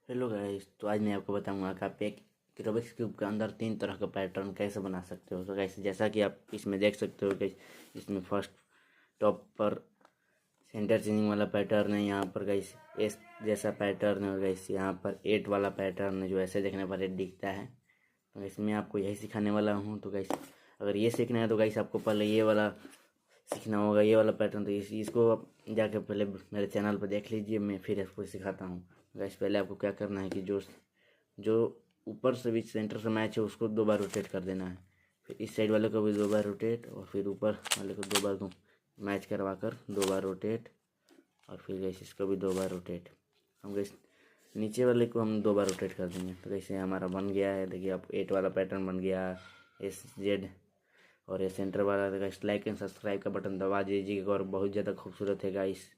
Hello guys, तो आज मैं आपको बताऊंगा कि आप एक रूबिक्स क्यूब के अंदर 3 तरह का पैटर्न कैसे बना सकते हो। तो गाइस, जैसा कि आप इसमें देख सकते हो गाइस, इसमें फर्स्ट टॉप पर सेंटर चेंजिंग वाला पैटर्न है। यहाँ पर गाइस एस जैसा पैटर्न है और गाइस यहाँ पर 8 वाला पैटर्न है जो ऐसे देखने पर 8 दिखता है। तो गाइस मैं आपको यही सिखाने वाला हूँ। तो गाइस अगर ये सीखना है तो गाइस आपको पहले ये वाला सीखना होगा, ये वाला पैटर्न। तो इसको आप जाके पहले मेरे चैनल पर देख लीजिए, मैं फिर आपको सिखाता हूँ। गाइस पहले आपको क्या करना है कि जो जो ऊपर से भी सेंटर से मैच है उसको 2 बार रोटेट कर देना है। फिर इस साइड वाले को भी 2 बार रोटेट और फिर ऊपर वाले को 2 बार मैच करवा कर 2 बार रोटेट और फिर गैस इसको भी 2 बार रोटेट। हम गैस नीचे वाले को हम 2 बार रोटेट कर देंगे। तो कैसे हमारा बन गया है, देखिए आप 8 वाला पैटर्न बन गया एस जेड। और ये सेंटर वाला गाइस लाइक एंड सब्सक्राइब का बटन दबा दीजिएगा और बहुत ज़्यादा खूबसूरत है गाइस।